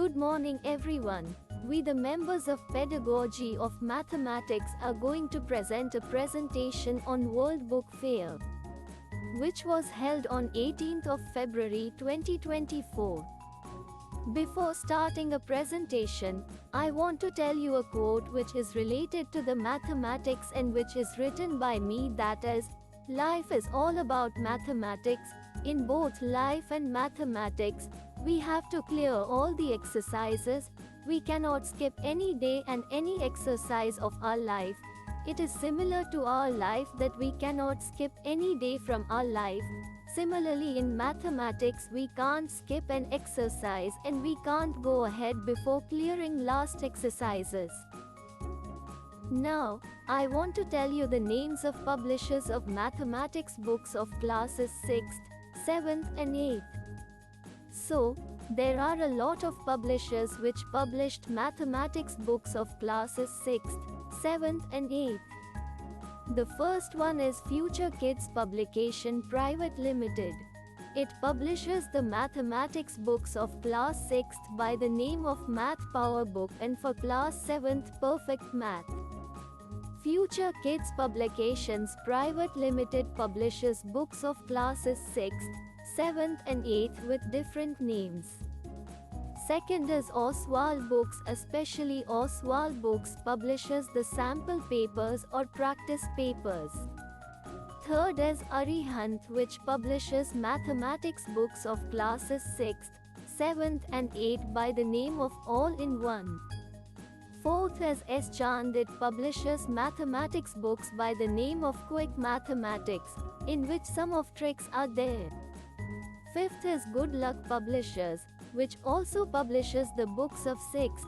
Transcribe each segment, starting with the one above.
Good morning everyone. We the members of Pedagogy of Mathematics are going to present a presentation on World Book Fair, which was held on 18th of February 2024. Before starting a presentation, I want to tell you a quote which is related to the mathematics and which is written by me, that is, life is all about mathematics. In both life and mathematics, we have to clear all the exercises. We cannot skip any day and any exercise of our life. It is similar to our life that we cannot skip any day from our life. Similarly, in mathematics, we can't skip an exercise and we can't go ahead before clearing last exercises. Now, I want to tell you the names of publishers of mathematics books of classes 6th, 7th and 8th. So, there are a lot of publishers which published mathematics books of classes 6th, 7th and 8th. The first one is Future Kids Publication Private Limited. It publishes the mathematics books of class 6th by the name of Math Power Book and for class 7th Perfect Math. Future Kids Publications Private Limited publishes books of classes 6th, 7th and 8th with different names. Second is Oswald Books, especially Oswald Books publishes the sample papers or practice papers. Third is Arihant, which publishes mathematics books of classes 6th, 7th and 8th by the name of All-in-One. Fourth is S. Chand, it publishes mathematics books by the name of Quick Mathematics, in which some of tricks are there. Fifth is Good Luck Publishers, which also publishes the books of 6th,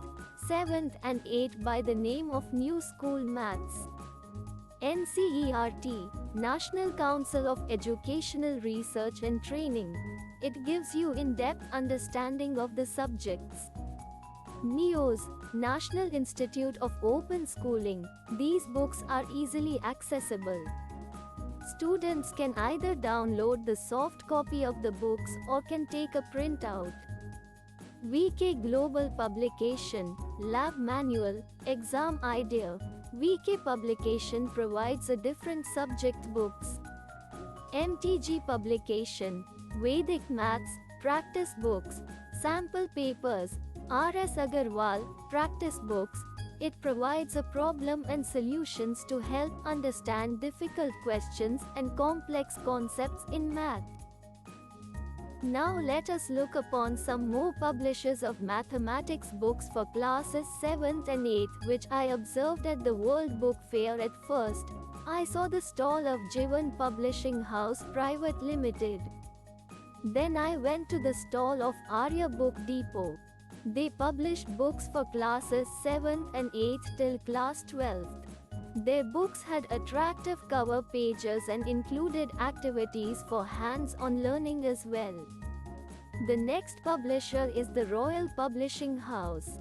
7th and 8th by the name of New School Maths. NCERT, National Council of Educational Research and Training. It gives you in-depth understanding of the subjects. NIOS, National Institute of Open Schooling. These books are easily accessible. Students can either download the soft copy of the books or can take a printout. VK Global Publication, Lab Manual, Exam Idea. VK Publication provides a different subject books. MTG Publication, Vedic Maths, Practice Books, Sample Papers. RS Agarwal, Practice Books. It provides a problem and solutions to help understand difficult questions and complex concepts in math. Now let us look upon some more publishers of mathematics books for classes 7th and 8th which I observed at the World Book Fair. At first, I saw the stall of Jivan Publishing House Private Limited. Then I went to the stall of Arya Book Depot. They published books for classes 7th and 8th till class 12th. Their books had attractive cover pages and included activities for hands-on learning as well. The next publisher is the Royal Publishing House.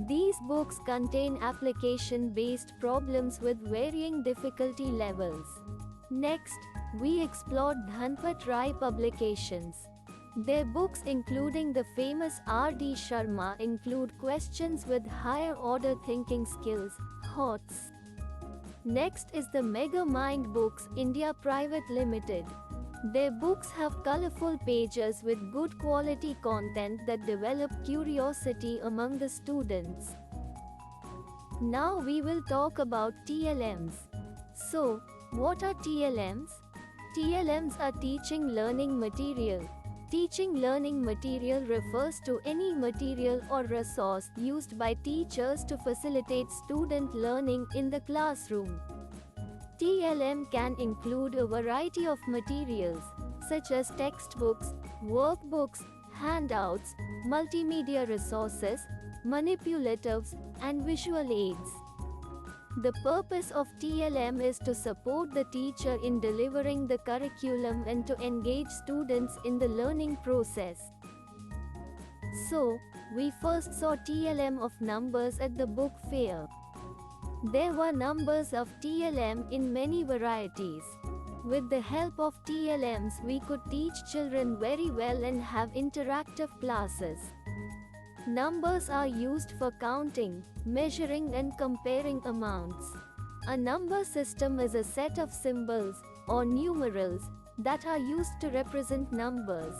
These books contain application-based problems with varying difficulty levels. Next, we explored Dhanpat Rai Publications. Their books, including the famous R.D. Sharma, include questions with higher order thinking skills, HOTS. Next is the Mega Mind Books, India Private Limited. Their books have colorful pages with good quality content that develop curiosity among the students. Now we will talk about TLMs. So, what are TLMs? TLMs are teaching learning material. Teaching learning material refers to any material or resource used by teachers to facilitate student learning in the classroom. TLM can include a variety of materials, such as textbooks, workbooks, handouts, multimedia resources, manipulatives, and visual aids. The purpose of TLM is to support the teacher in delivering the curriculum and to engage students in the learning process. So, we first saw TLM of numbers at the book fair. There were numbers of TLM in many varieties. With the help of TLMs, we could teach children very well and have interactive classes. Numbers are used for counting, measuring and comparing amounts. A number system is a set of symbols, or numerals, that are used to represent numbers.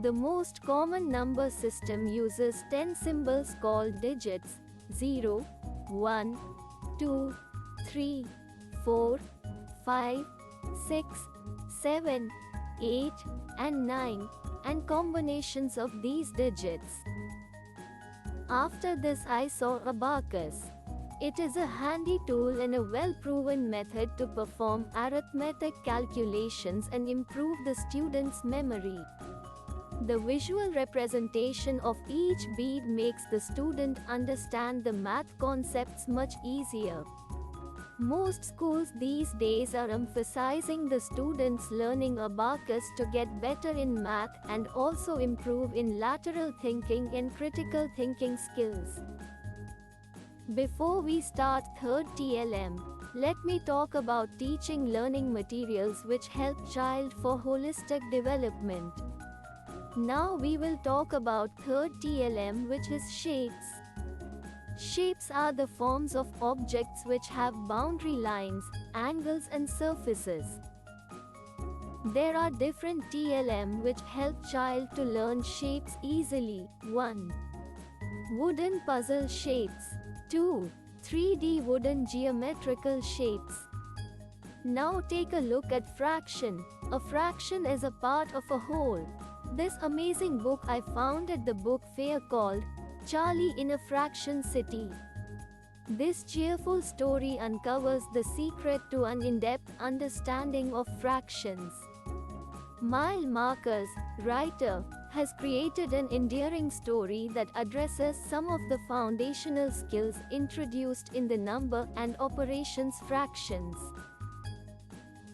The most common number system uses 10 symbols called digits: 0, 1, 2, 3, 4, 5, 6, 7, 8, and 9, and combinations of these digits. After this I saw abacus. It is a handy tool and a well-proven method to perform arithmetic calculations and improve the student's memory. The visual representation of each bead makes the student understand the math concepts much easier. Most schools these days are emphasizing the students learning abacus to get better in math and also improve in lateral thinking and critical thinking skills. Before we start third TLM, let me talk about teaching learning materials which help child for holistic development. Now we will talk about third TLM, which is shapes. Shapes are the forms of objects which have boundary lines, angles and surfaces. There are different TLM which help child to learn shapes easily. 1. Wooden puzzle shapes. 2. 3D wooden geometrical shapes. Now take a look at fraction. A fraction is a part of a whole. This amazing book I found at the book fair called Charlie in a Fraction City. This cheerful story uncovers the secret to an in-depth understanding of fractions. Mile Marcus, writer, has created an endearing story that addresses some of the foundational skills introduced in the number and operations fractions.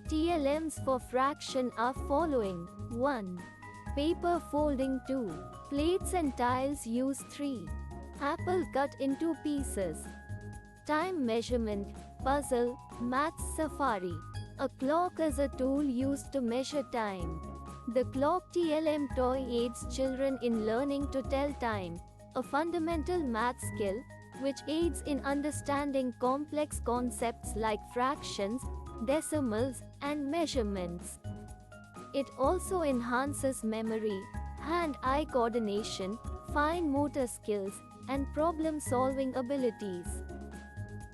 TLMs for fraction are following. 1. Paper folding. 2. Plates and tiles use. 3. Apple cut into pieces. Time measurement, puzzle, maths safari. A clock is a tool used to measure time. The clock TLM toy aids children in learning to tell time, a fundamental math skill, which aids in understanding complex concepts like fractions, decimals, and measurements. It also enhances memory, hand-eye coordination, fine motor skills, and problem-solving abilities.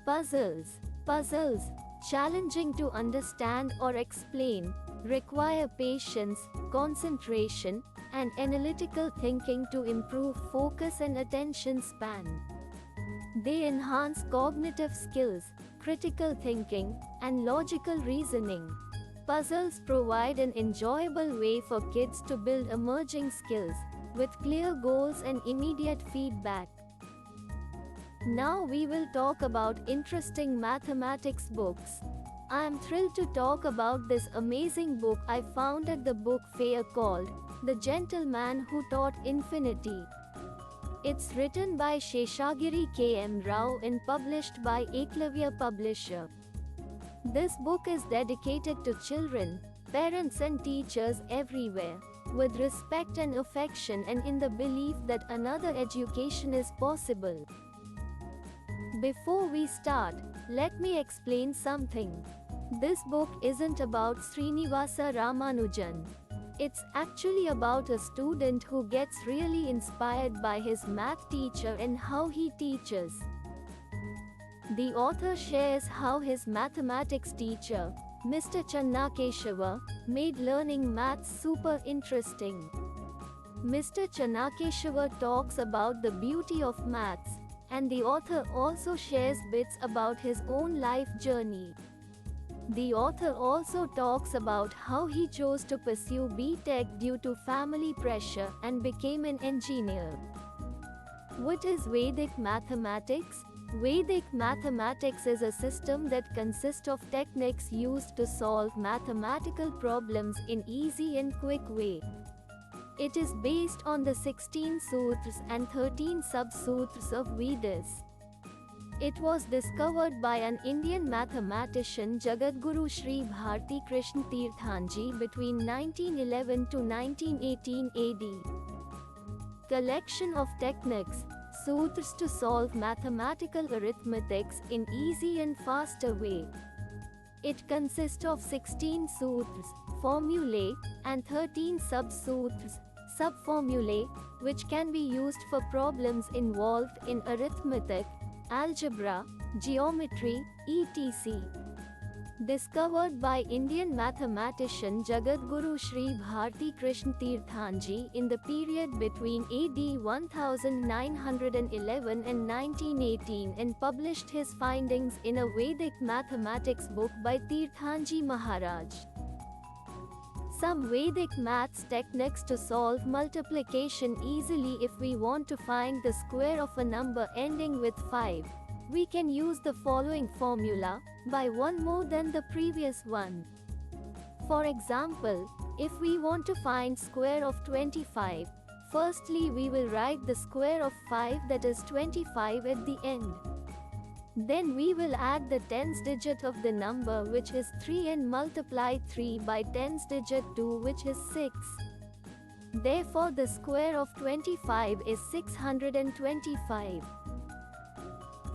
Puzzles. Puzzles, challenging to understand or explain, require patience, concentration, and analytical thinking to improve focus and attention span. They enhance cognitive skills, critical thinking, and logical reasoning. Puzzles provide an enjoyable way for kids to build emerging skills, with clear goals and immediate feedback. Now we will talk about interesting mathematics books. I am thrilled to talk about this amazing book I found at the book fair called The Gentleman Who Taught Infinity. It's written by Sheshagiri K.M. Rao and published by Eklavya Publisher. This book is dedicated to children, parents and teachers everywhere, with respect and affection and in the belief that another education is possible. Before we start, let me explain something. This book isn't about Srinivasa Ramanujan. It's actually about a student who gets really inspired by his math teacher and how he teaches. The author shares how his mathematics teacher, Mr. Channakeshava, made learning maths super interesting. Mr. Channakeshava talks about the beauty of maths, and the author also shares bits about his own life journey. The author also talks about how he chose to pursue B.Tech due to family pressure and became an engineer. What is Vedic mathematics? Vedic mathematics is a system that consists of techniques used to solve mathematical problems in easy and quick way. It is based on the 16 sutras and 13 sub-sutras of Vedas. It was discovered by an Indian mathematician Jagadguru Sri Bharti Krishna Tirthanji between 1911 to 1918 AD. collection of techniques, sutras to solve mathematical arithmetics in easy and faster way. It consists of 16 sutras, formulae, and 13 sub-sutras, sub-formulae, which can be used for problems involved in arithmetic, algebra, geometry, etc. Discovered by Indian mathematician Jagadguru Sri Bharti Krishna Tirthanji in the period between AD 1911 and 1918, and published his findings in a Vedic mathematics book by Tirthanji Maharaj. Some Vedic maths techniques to solve multiplication easily. If we want to find the square of a number ending with 5, we can use the following formula, by one more than the previous one. For example, if we want to find square of 25, firstly we will write the square of 5, that is 25, at the end. Then we will add the tens digit of the number, which is 3, and multiply 3 by tens digit 2, which is 6. Therefore the square of 25 is 625.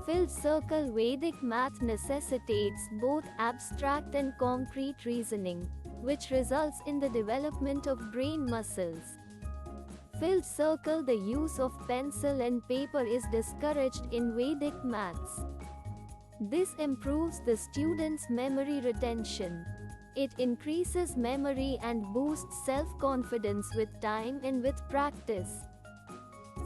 Filled circle Vedic math necessitates both abstract and concrete reasoning, which results in the development of brain muscles. Filled circle, the use of pencil and paper is discouraged in Vedic maths. This improves the student's memory retention. It increases memory and boosts self-confidence with time and with practice.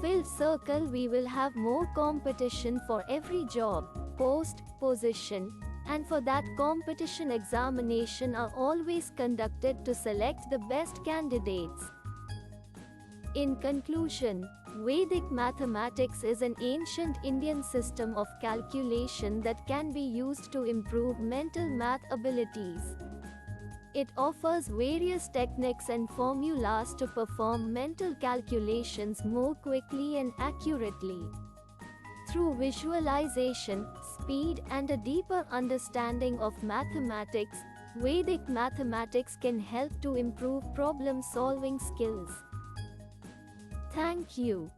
Filled circle, we will have more competition for every job, post, position, and for that competition examination are always conducted to select the best candidates. In conclusion, Vedic mathematics is an ancient Indian system of calculation that can be used to improve mental math abilities. It offers various techniques and formulas to perform mental calculations more quickly and accurately. Through visualization, speed, and a deeper understanding of mathematics, Vedic mathematics can help to improve problem-solving skills. Thank you.